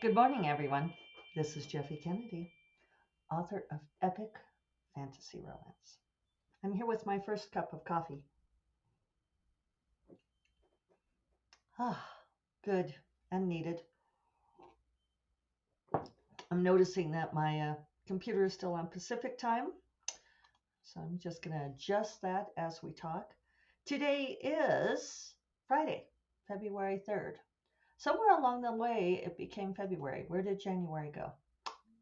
Good morning, everyone. This is Jeffy Kennedy, author of Epic Fantasy Romance. I'm here with my first cup of coffee. Ah, good and needed. I'm noticing that my computer is still on Pacific time, so I'm just going to adjust that as we talk. Today is Friday, February 3rd. Somewhere along the way, it became February. Where did January go?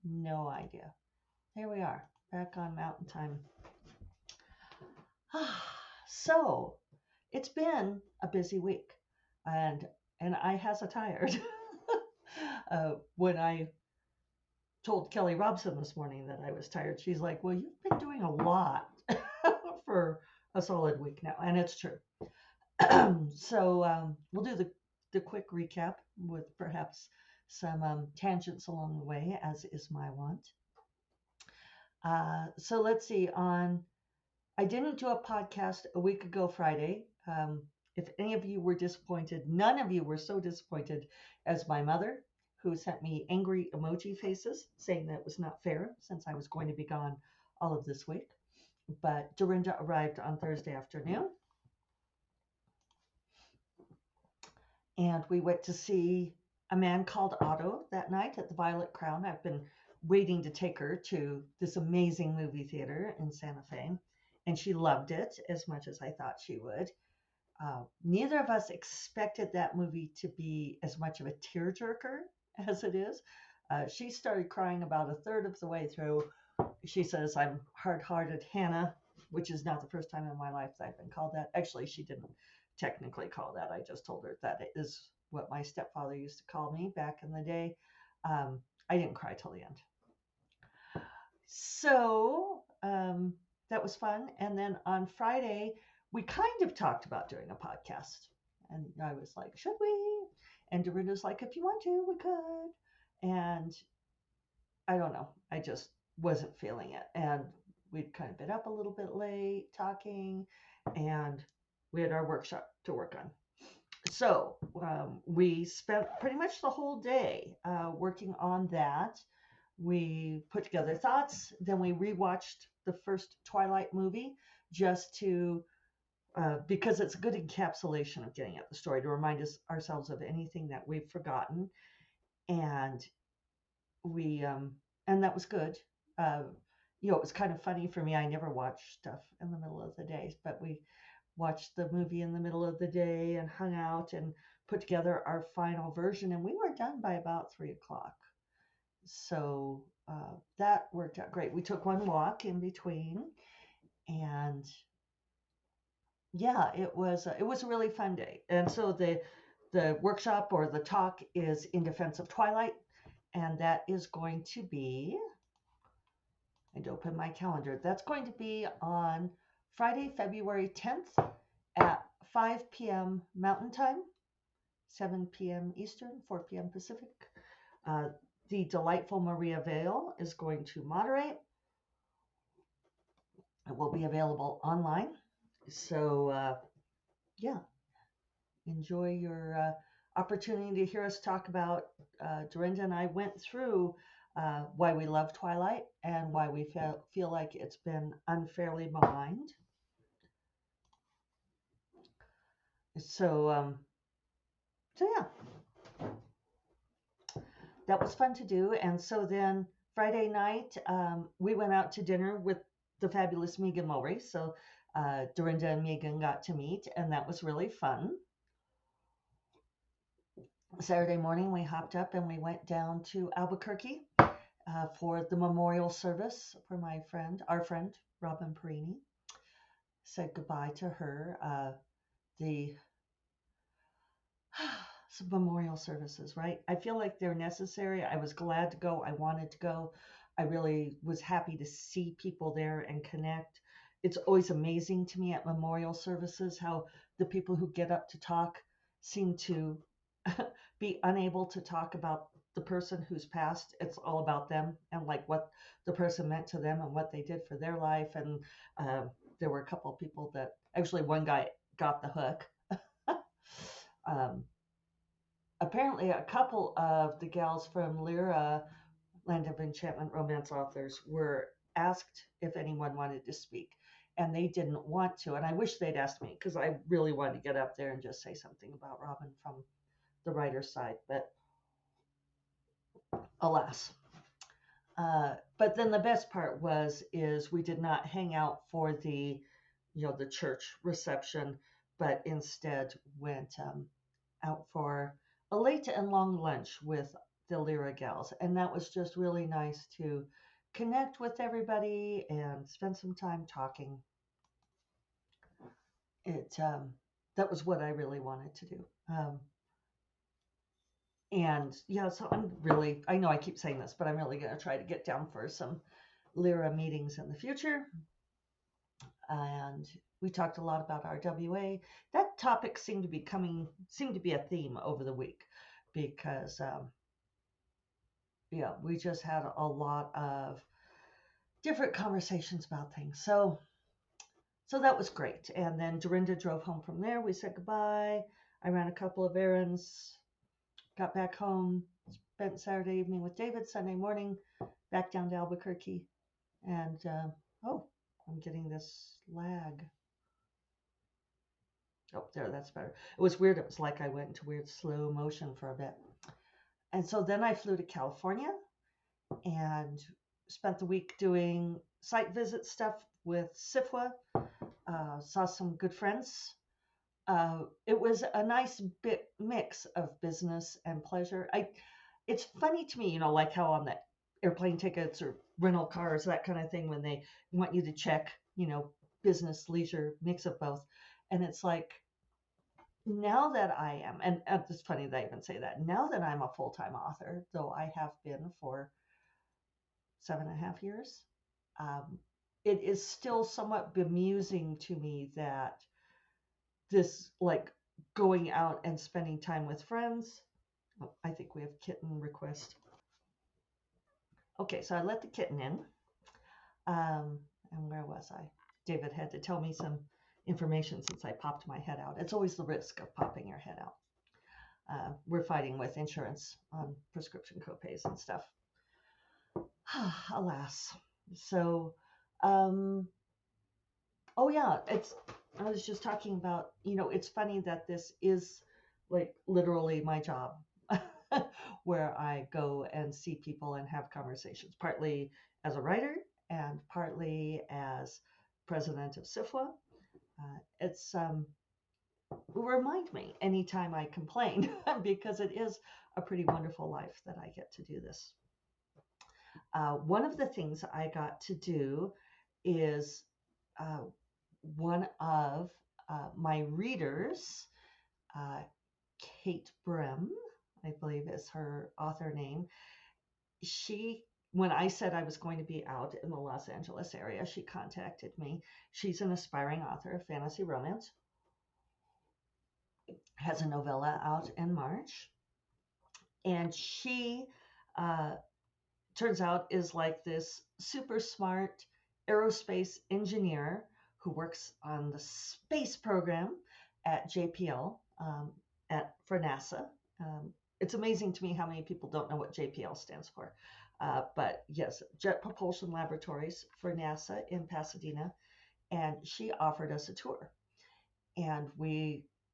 No idea. Here we are, back on Mountain Time. So, it's been a busy week, and I has a tired. When I told Kelly Robson this morning that I was tired, she's like, "Well, you've been doing a lot for a solid week now," and it's true. So we'll do the quick recap with perhaps some tangents along the way, as is my want. So let's see. I didn't do a podcast a week ago Friday. If any of you were disappointed, none of you were so disappointed as my mother, who sent me angry emoji faces saying that it was not fair since I was going to be gone all of this week. But Darynda arrived on Thursday afternoon, and we went to see A Man Called Otto that night at the Violet Crown. I've been waiting to take her to this amazing movie theater in Santa Fe, and she loved it as much as I thought she would. Neither of us expected that movie to be as much of a tearjerker as it is. She started crying about a third of the way through. She says, "I'm hard hearted Hannah," which is not the first time in my life that I've been called that. Actually, she didn't technically call that. I just told her that it is what my stepfather used to call me back in the day. I didn't cry till the end. So that was fun. And then on Friday, we kind of talked about doing a podcast. And I was like, should we? And Darynda's like, if you want to, we could. And I don't know. I just wasn't feeling it. And we'd kind of been up a little bit late talking, and we had our workshop to work on. So we spent pretty much the whole day working on that. We put together thoughts, then we rewatched the first Twilight movie just to because it's a good encapsulation of getting at the story to remind ourselves of anything that we've forgotten, and we and that was good. Uh, it was kind of funny for me. I never watch stuff in the middle of the day, but we watched the movie in the middle of the day and hung out and put together our final version, and we were done by about 3 o'clock. So that worked out great. We took one walk in between, and yeah, it was a really fun day. And so the workshop or the talk is in defense of Twilight, and that is going to be. I'd open my calendar. That's going to be on Friday, February 10th at 5 p.m. Mountain Time, 7 p.m. Eastern, 4 p.m. Pacific. Uh, the delightful Maria Vale is going to moderate. It will be available online. So yeah, enjoy your opportunity to hear us talk about. Darynda and I went through why we love Twilight and why we feel like it's been unfairly maligned. So yeah, that was fun to do. And so then Friday night, we went out to dinner with the fabulous Megan Mulry. So Darynda and Megan got to meet, and that was really fun. Saturday morning, we hopped up and we went down to Albuquerque for the memorial service for our friend, Robin Perini. Said goodbye to her. The memorial services, right? I feel like they're necessary. I was glad to go. I wanted to go. I really was happy to see people there and connect. It's always amazing to me at memorial services how the people who get up to talk seem to be unable to talk about the person who's passed. It's all about them and like what the person meant to them and what they did for their life. And there were a couple of people that actually one guy got the hook. um, apparently a couple of the gals from Lyra, Land of Enchantment romance authors, were asked if anyone wanted to speak, and they didn't want to. And I wish they'd asked me because I really wanted to get up there and just say something about Robin from the writer's side, but alas. But then the best part is we did not hang out for the church reception, but instead went out for a late and long lunch with the Lyra gals, and that was just really nice to connect with everybody and spend some time talking. It That was what I really wanted to do. And yeah, so I know I keep saying this, but I'm really going to try to get down for some Lyra meetings in the future. And we talked a lot about RWA. That topic seemed to be a theme over the week because, yeah, we just had a lot of different conversations about things. So that was great. And then Darynda drove home from there. We said goodbye. I ran a couple of errands, got back home, spent Saturday evening with David, Sunday morning, back down to Albuquerque. And oh, I'm getting this lag. Oh, there, that's better. It was weird. It was like I went into weird slow motion for a bit. And so then I flew to California and spent the week doing site visit stuff with SIFWA. Saw some good friends. It was a nice bit mix of business and pleasure. It's funny to me, like how on the airplane tickets or rental cars, that kind of thing, when they want you to check, business, leisure, mix of both. And it's like, now that I am, and it's funny that I even say that, now that I'm a full-time author, though I have been for 7.5 years, um, it is still somewhat bemusing to me that this, like, going out and spending time with friends. Oh, I think we have kitten request. Okay, so I let the kitten in. And where was I? David had to tell me some information since I popped my head out. It's always the risk of popping your head out. We're fighting with insurance on prescription copays and stuff. Alas. So, um, oh yeah, I was just talking about, it's funny that this is like literally my job where I go and see people and have conversations, partly as a writer and partly as president of SIFWA. It's remind me anytime I complain because it is a pretty wonderful life that I get to do this. One of the things I got to do is uh, one of my readers, uh, Kate Brem, I believe is her author name. When I said I was going to be out in the Los Angeles area, she contacted me. She's an aspiring author of fantasy romance, has a novella out in March, and she uh, turns out is like this super smart aerospace engineer who works on the space program at JPL for NASA. It's amazing to me how many people don't know what JPL stands for. But yes, Jet Propulsion Laboratories for NASA in Pasadena. And she offered us a tour. And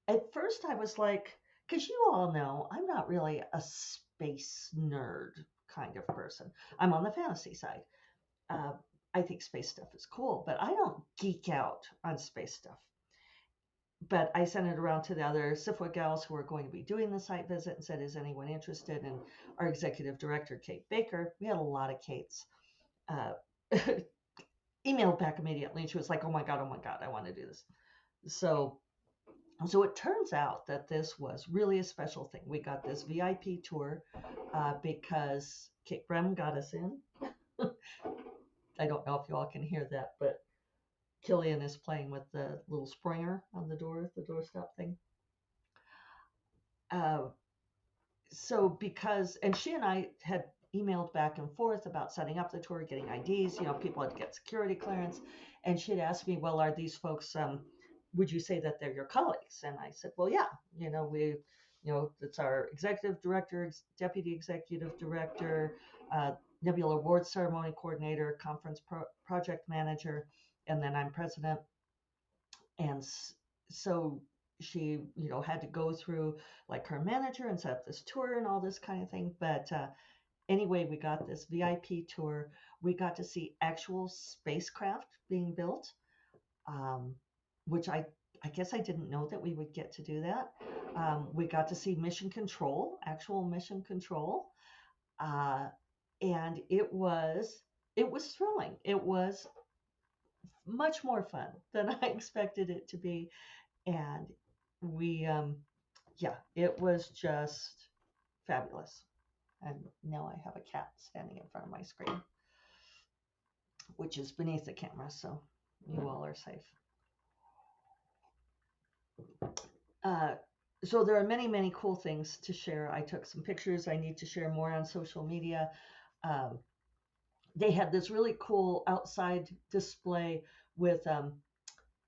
at first I was like, because you all know I'm not really a space nerd kind of person. I'm on the fantasy side. Uh, I think space stuff is cool, but I don't geek out on space stuff. But I sent it around to the other SIFWA gals who are going to be doing the site visit and said, is anyone interested? And our executive director, Kate Baker, we had a lot of Kates, uh, emailed back immediately. And she was like, oh my God, I want to do this. So it turns out that this was really a special thing. We got this VIP tour because Kate Brem got us in. I don't know if you all can hear that, but Killian is playing with the little springer on the doorstop thing. And she and I had emailed back and forth about setting up the tour, getting IDs, people had to get security clearance. And she had asked me, well, are these folks, would you say that they're your colleagues? And I said, well, yeah, It's our executive director, deputy executive director, uh, Nebula Award Ceremony Coordinator, conference project manager, and then I'm president. And so she, had to go through like her manager and set up this tour and all this kind of thing. But anyway, we got this VIP tour. We got to see actual spacecraft being built, um, which I guess I didn't know that we would get to do that. We got to see mission control, actual mission control, uh, and it was thrilling. It was much more fun than I expected it to be, and we, yeah, it was just fabulous. And now I have a cat standing in front of my screen, which is beneath the camera, so you all are safe. Uh, so there are many, many cool things to share. I took some pictures. I need to share more on social media. Um, they had this really cool outside display with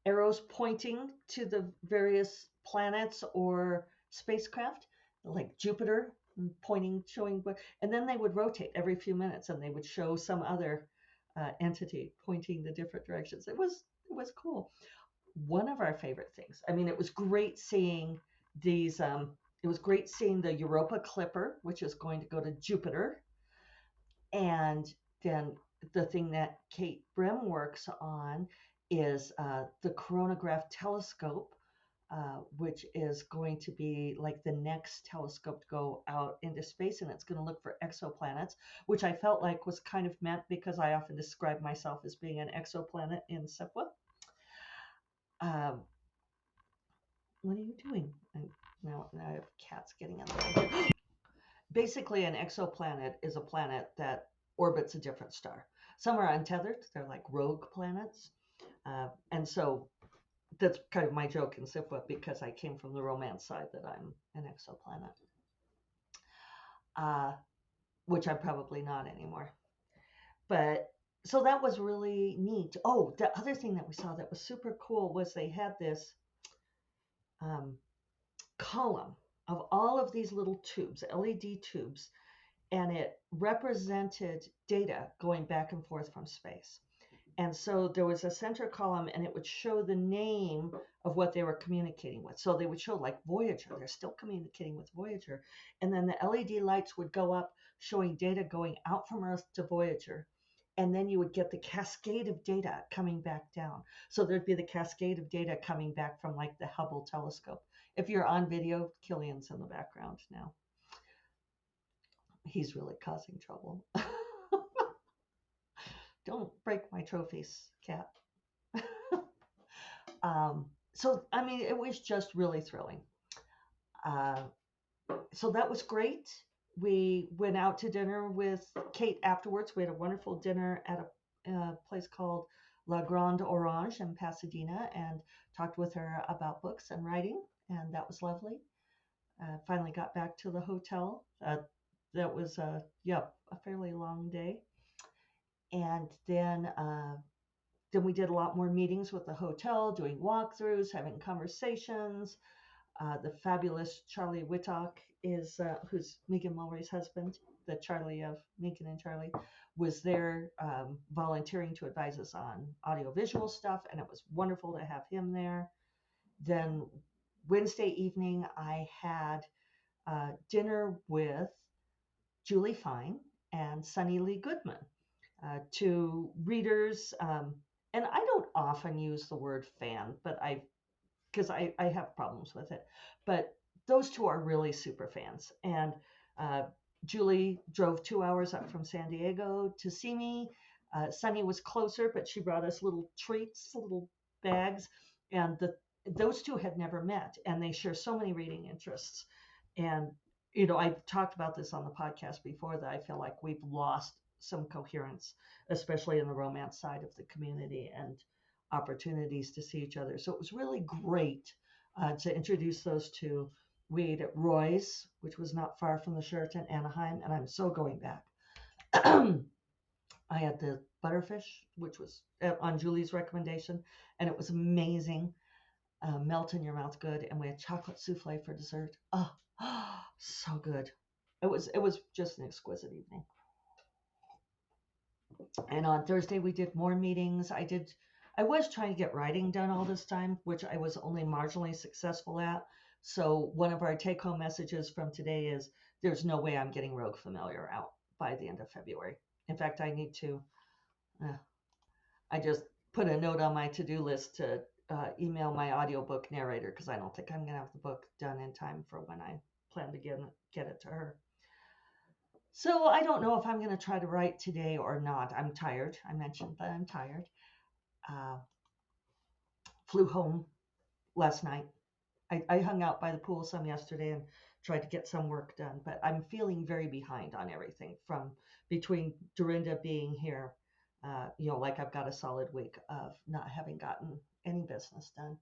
arrows pointing to the various planets or spacecraft, like Jupiter, pointing, showing, and then they would rotate every few minutes, and they would show some other entity pointing the different directions. It was cool. One of our favorite things. I mean, it was great seeing these. It was great seeing the Europa Clipper, which is going to go to Jupiter, and then the thing that Kate Brem works on is the coronagraph telescope, which is going to be like the next telescope to go out into space, and it's going to look for exoplanets, which I felt like was kind of meant because I often describe myself as being an exoplanet in SIPWA. Um, what are you doing? And now I have cats getting in the way. Basically, an exoplanet is a planet that orbits a different star. Some are untethered, they're like rogue planets. And so that's kind of my joke in SIPWA because I came from the romance side that I'm an exoplanet, uh, which I'm probably not anymore. But so that was really neat. Oh, the other thing that we saw that was super cool was they had this um, column of all of these little tubes, LED tubes, and it represented data going back and forth from space. And so there was a center column, and it would show the name of what they were communicating with. So they would show like Voyager, they're still communicating with Voyager. And then the LED lights would go up showing data going out from Earth to Voyager. And then you would get the cascade of data coming back down. So there'd be the cascade of data coming back from like the Hubble telescope. If you're on video, Killian's in the background now. He's really causing trouble. Don't break my trophies, cat. So, I mean, it was just really thrilling. Uh, so that was great. We went out to dinner with Kate afterwards. We had a wonderful dinner at a place called La Grande Orange in Pasadena and talked with her about books and writing, and that was lovely. Finally got back to the hotel. That was, a fairly long day. And then we did a lot more meetings with the hotel, doing walkthroughs, having conversations. The fabulous Charlie Whittock is, who's Megan Mulray's husband, the Charlie of Megan and Charlie, was there volunteering to advise us on audiovisual stuff, and it was wonderful to have him there. Then Wednesday evening, I had dinner with Julie Fine and Sunny Lee Goodman, to readers. And I don't often use the word fan, but because I have problems with it. But those two are really super fans. And Julie drove 2 hours up from San Diego to see me. Sunny was closer, but she brought us little treats, little bags. And those two had never met, and they share so many reading interests. And, I've talked about this on the podcast before that I feel like we've lost some coherence, especially in the romance side of the community, and opportunities to see each other. So it was really great to introduce those two. We ate at Roy's, which was not far from the Sheraton Anaheim, and I'm so going back. I had the butterfish, which was on Julie's recommendation, and it was amazing. Melt in your mouth good. And we had chocolate souffle for dessert. Oh, So good. It was just an exquisite evening. And on Thursday we did more meetings. I was trying to get writing done all this time, which I was only marginally successful at. So one of our take home messages from today is there's no way I'm getting Rogue Familiar out by the end of February. In fact, uh, I just put a note on my to-do list to email my audiobook narrator because I don't think I'm going to have the book done in time for when I plan to get it to her. So I don't know if I'm going to try to write today or not. I'm tired. I mentioned that I'm tired. Uh, Flew home last night. I hung out by the pool some yesterday and tried to get some work done, but I'm feeling very behind on everything from between Darynda being here. Like I've got a solid week of not having gotten any business done.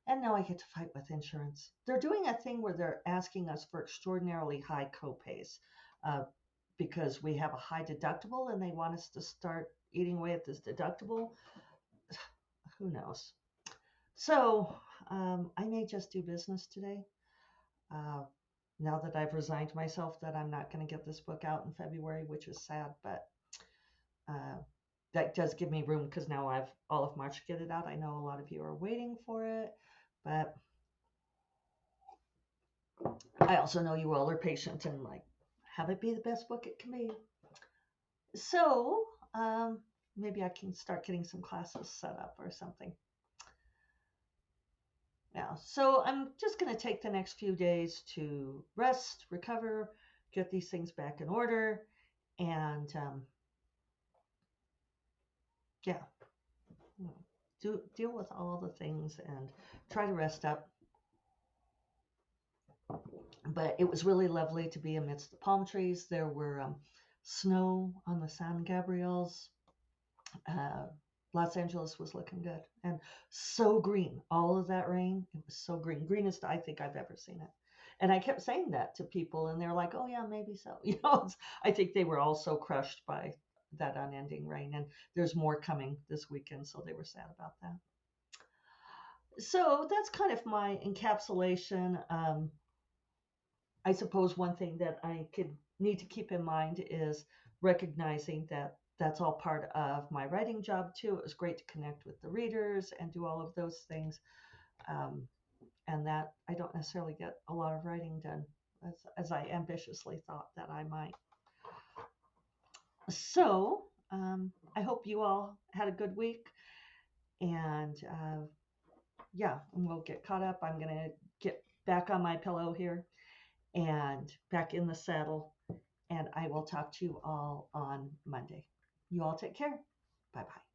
And now I get to fight with insurance. They're doing a thing where they're asking us for extraordinarily high copays uh, because we have a high deductible and they want us to start eating away at this deductible. Who knows? So I may just do business today. Uh, now that I've resigned myself that I'm not going to get this book out in February, which is sad, but uh, that does give me room because now I've all of March to get it out. I know a lot of you are waiting for it, but I also know you all are patient and like have it be the best book it can be. So maybe I can start getting some classes set up or something. Now, so I'm just going to take the next few days to rest, recover, get these things back in order, and yeah, deal with all the things and try to rest up. But it was really lovely to be amidst the palm trees. There were snow on the San Gabriels. Uh, Los Angeles was looking good and so green. All of that rain, it was so green, greenest I think I've ever seen it. And I kept saying that to people, and they're like, "Oh yeah, maybe so." I think they were all so crushed by that unending rain, and there's more coming this weekend, so they were sad about that. So that's kind of my encapsulation. I suppose one thing that I could need to keep in mind is recognizing that that's all part of my writing job too. It was great to connect with the readers and do all of those things, and that I don't necessarily get a lot of writing done as I ambitiously thought that I might. So I hope you all had a good week, and yeah, we'll get caught up. I'm gonna get back on my pillow here and back in the saddle, and I will talk to you all on Monday. You all take care. Bye bye.